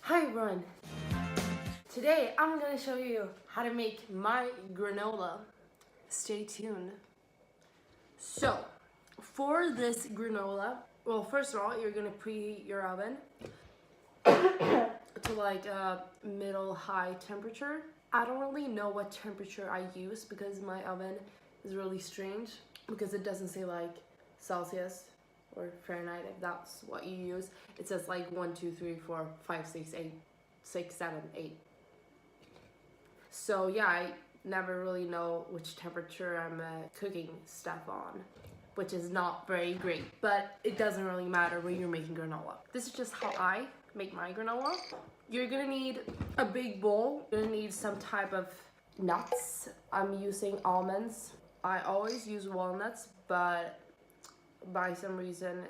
Hi everyone! Today I'm going to show you how to make my granola. Stay tuned. So, for this granola, well, first of all, you're going to preheat your oven to like a middle-high temperature. I don't really know what temperature I use because my oven is really strange because it doesn't say like Celsius or Fahrenheit if that's what you use. It says like 1, 2, 3, 4, 5, 6, 8, 6, 7, 8. So yeah, I never really know which temperature I'm cooking stuff on, which is not very great, but it doesn't really matter when you're making granola. This is just how I make my granola. You're gonna need a big bowl. You're gonna need some type of nuts. I'm using almonds. I always use walnuts, but by some reason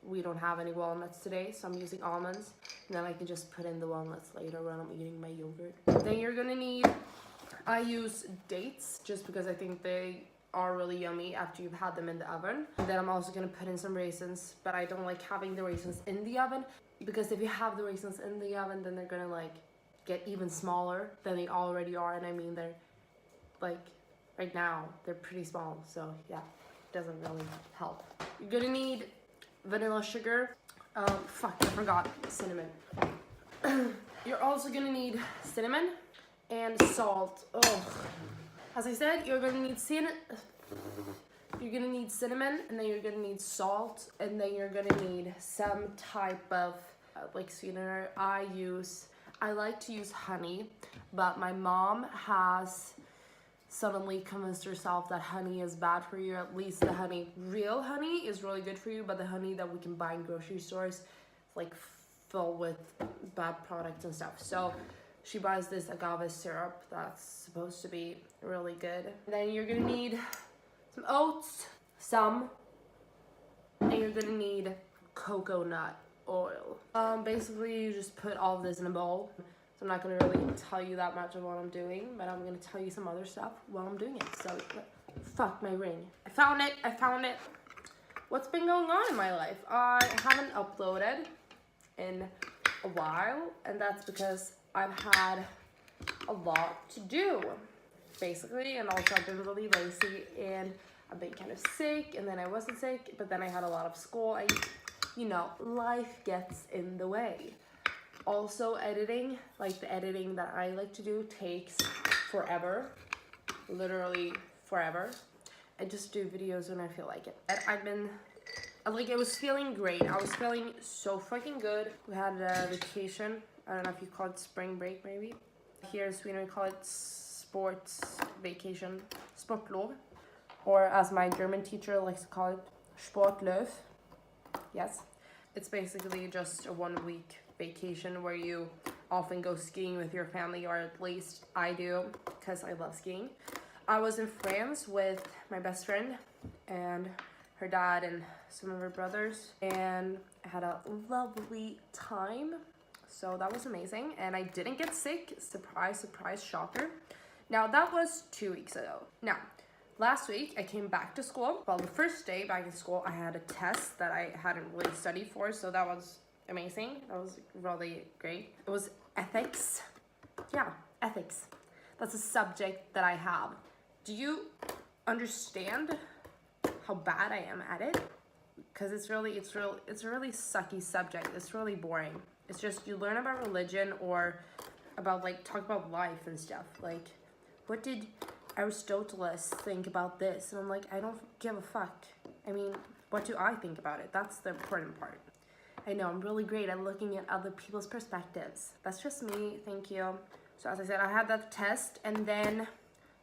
we don't have any walnuts today, so I'm using almonds, and then I can just put in the walnuts later when I'm eating my yogurt. Then you're gonna need, I use dates just because I think they are really yummy after you've had them in the oven. And then I'm also gonna put in some raisins, but I don't like having the raisins in the oven because if you have the raisins in the oven, then they're gonna like get even smaller than they already are, and I mean they're like right now they're pretty small, so yeah, it doesn't really help. You're gonna need vanilla sugar. I forgot cinnamon. You're also gonna need cinnamon and salt. As I said, you're gonna need cinnamon, and then you're gonna need salt, and then you're gonna need some type of like sweetener. I like to use honey, but my mom has suddenly convinced herself that honey is bad for you. At least the honey, real honey, is really good for you, but the honey that we can buy in grocery stores is like filled with bad products and stuff. So she buys this agave syrup that's supposed to be really good. Then you're gonna need some oats, and you're gonna need coconut oil. Basically you just put all of this in a bowl. So I'm not gonna really tell you that much of what I'm doing, but I'm gonna tell you some other stuff while I'm doing it. So, fuck my ring. I found it. What's been going on in my life? I haven't uploaded in a while, and that's because I've had a lot to do, basically, and also I've been really lazy, and I've been kind of sick, and then I wasn't sick, but then I had a lot of school. Life gets in the way. Also editing, like the editing that I like to do, takes forever, literally forever. I just do videos when I feel like it. I was feeling great. I was feeling so fucking good. We had a vacation. I don't know if you call it spring break maybe. Here in Sweden we call it sports vacation, sportlov. Or as my German teacher likes to call it, sportlov. Yes. It's basically just a 1 week vacation where you often go skiing with your family, or at least I do because I love skiing. I was in France with my best friend and her dad and some of her brothers, and I had a lovely time, so that was amazing, and I didn't get sick. Surprise, surprise, shocker. Now that was 2 weeks ago. Now last week I came back to school. Well, the first day back in school I had a test that I hadn't really studied for, so that was amazing. That was really great. It was ethics. Yeah, ethics. That's a subject that I have. Do you understand how bad I am at it? Because it's a really sucky subject. It's really boring. It's just you learn about religion or about talk about life and stuff. Like, what did Aristotle think about this? And I'm like, I don't give a fuck. I mean, what do I think about it? That's the important part. I know, I'm really great at looking at other people's perspectives. That's just me, thank you. So as I said, I had that test, and then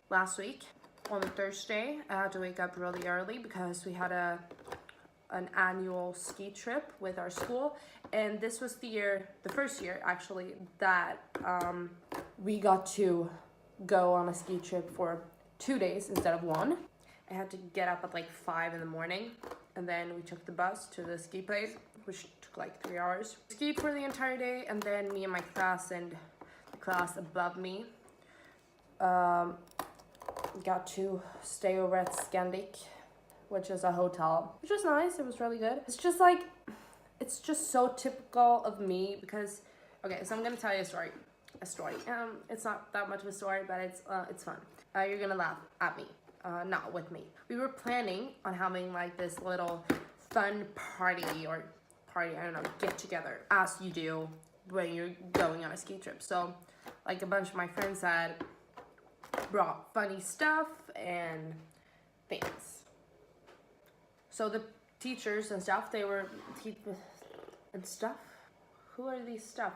last week, on a Thursday, I had to wake up really early because we had an annual ski trip with our school, and this was the first year actually, that we got to go on a ski trip for 2 days instead of 1. I had to get up at 5 in the morning, and then we took the bus to the ski place, which took 3 hours. Skied for the entire day, and then me and my class and the class above me got to stay over at Scandic, which is a hotel, which was nice. It was really good. It's just so typical of me because Okay, so I'm gonna tell you a story. It's not that much of a story, but it's fun. You're gonna laugh at me, not with me. We were planning on having like this little fun party, I don't know, get together, as you do when you're going on a ski trip. So like a bunch of my friends had brought funny stuff and things. So the teachers and stuff, who are these stuff?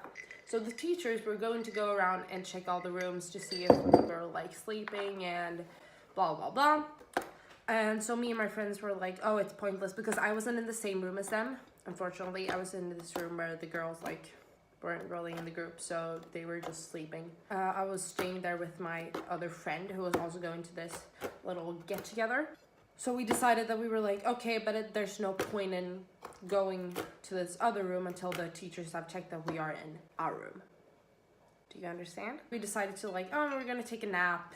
So the teachers were going to go around and check all the rooms to see if people were like sleeping and blah blah blah. And so me and my friends were like, oh, it's pointless, because I wasn't in the same room as them. Unfortunately, I was in this room where the girls like weren't really in the group, so they were just sleeping. I was staying there with my other friend who was also going to this little get together. So we decided that we were like, okay, but there's no point in going to this other room until the teachers have checked that we are in our room. Do you understand? We decided to like, oh, we're gonna take a nap.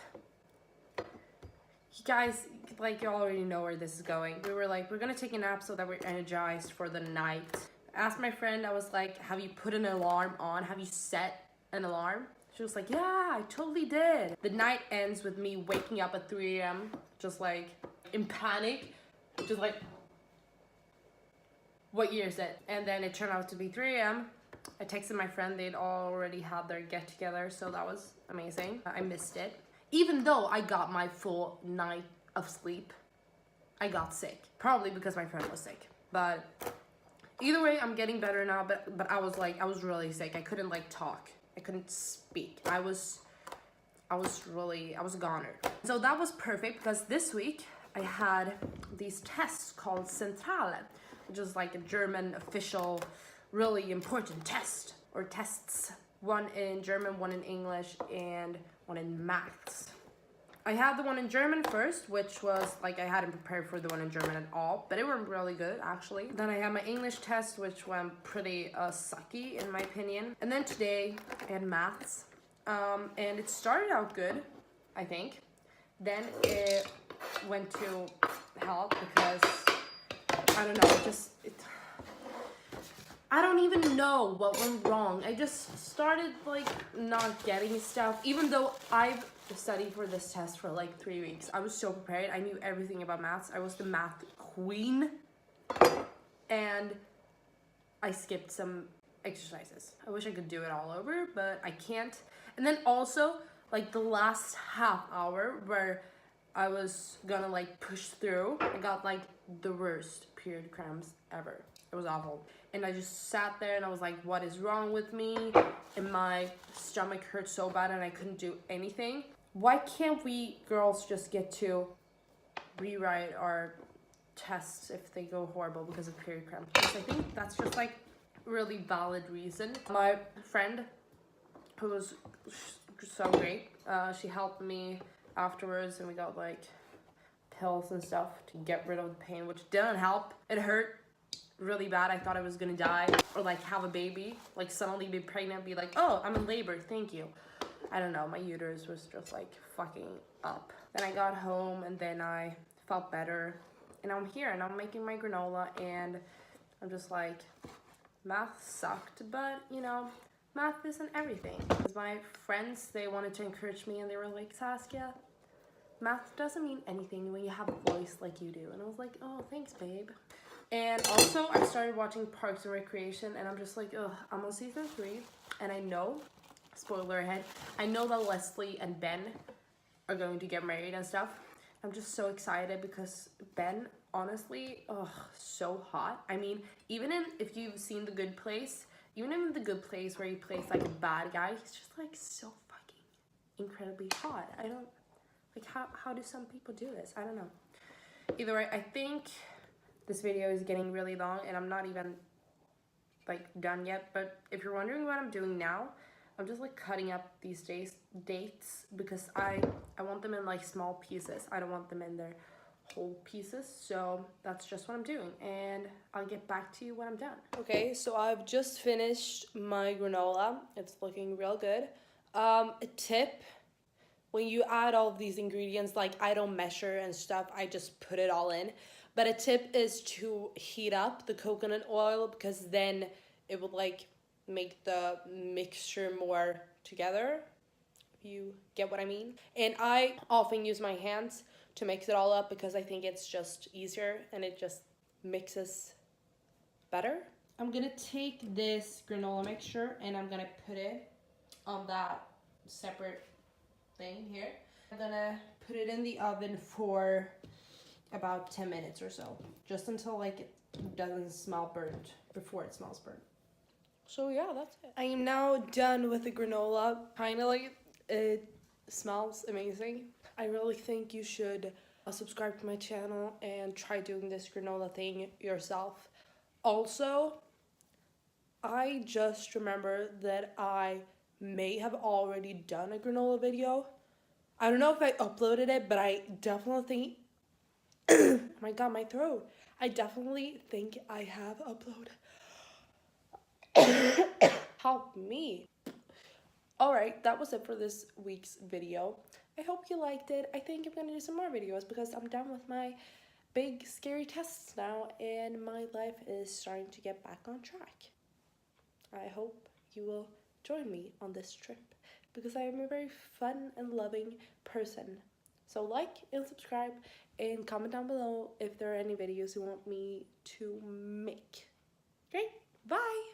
You guys, like, you already know where this is going. We were like, we're gonna take a nap so that we're energized for the night. I asked my friend, I was like, have you put an alarm on? Have you set an alarm? She was like, yeah, I totally did. The night ends with me waking up at 3 a.m. just like in panic, just like, what year is it? And then it turned out to be 3 a.m. I texted my friend, they'd already had their get together, so that was amazing. I missed it. Even though I got my full night of sleep, I got sick. Probably because my friend was sick. But either way, I'm getting better now, but I was really sick. I couldn't like talk. I couldn't speak. I was a goner. So that was perfect, because this week I had these tests called Centrale, which is like a German official, really important test, or tests. One in German, one in English, and one in maths. I had the one in German first, which was like, I hadn't prepared for the one in German at all, but it went really good actually. Then I had my English test, which went pretty sucky in my opinion. And then today I had maths, and it started out good, I think. Then it went to hell because, I don't know, I don't even know what went wrong. I just started like not getting stuff, even though I've studied for this test for like 3 weeks. I was so prepared. I knew everything about maths. I was the math queen, and I skipped some exercises. I wish I could do it all over, but I can't. And then also like the last half hour where I was gonna like push through, I got like the worst period cramps ever. It was awful. And I just sat there and I was like, what is wrong with me? And my stomach hurt so bad and I couldn't do anything. Why can't we girls just get to rewrite our tests if they go horrible because of period cramps? Because I think that's just like a really valid reason. My friend, who was so great, she helped me afterwards, and we got like pills and stuff to get rid of the pain, which didn't help. It hurt really bad. I thought I was gonna die or like have a baby, like suddenly be pregnant, be like, oh, I'm in labor, thank you. I don't know, my uterus was just like fucking up. Then I got home and then I felt better, and I'm here and I'm making my granola, and I'm just like, math sucked, but you know, math isn't everything. Because my friends, they wanted to encourage me and they were like, Saskia, math doesn't mean anything when you have a voice like you do. And I was like, oh, thanks, babe. And also, I started watching Parks and Recreation, and I'm just like, ugh, I'm on season 3, and I know, spoiler ahead, I know that Leslie and Ben are going to get married and stuff. I'm just so excited because Ben, honestly, ugh, so hot. I mean, if you've seen The Good Place, even in The Good Place where he plays like a bad guy, he's just like so fucking incredibly hot. I don't, like, how do some people do this? I don't know. Either way, I think this video is getting really long and I'm not even like done yet, but if you're wondering what I'm doing now, I'm just like cutting up these dates because I want them in like small pieces. I don't want them in their whole pieces, so that's just what I'm doing, and I'll get back to you when I'm done. Okay, so I've just finished my granola. It's looking real good. A tip: when you add all of these ingredients, like I don't measure and stuff, I just put it all in. But a tip is to heat up the coconut oil, because then it would like make the mixture more together, if you get what I mean. And I often use my hands to mix it all up because I think it's just easier and it just mixes better. I'm gonna take this granola mixture and I'm gonna put it on that separate thing here. I'm gonna put it in the oven for about 10 minutes or so, just until like it doesn't smell burnt before it smells burnt. So yeah, that's it. I am now done with the granola. Finally, it smells amazing. I really think you should subscribe to my channel and try doing this granola thing yourself. Also, I just remember that I may have already done a granola video. I don't know if I uploaded it, but I definitely think, oh my god, my throat. I definitely think I have uploaded. Help me. Alright, that was it for this week's video. I hope you liked it. I think I'm gonna do some more videos because I'm done with my big scary tests now and my life is starting to get back on track. I hope you will join me on this trip because I am a very fun and loving person. So like and subscribe and comment down below if there are any videos you want me to make. Great, bye!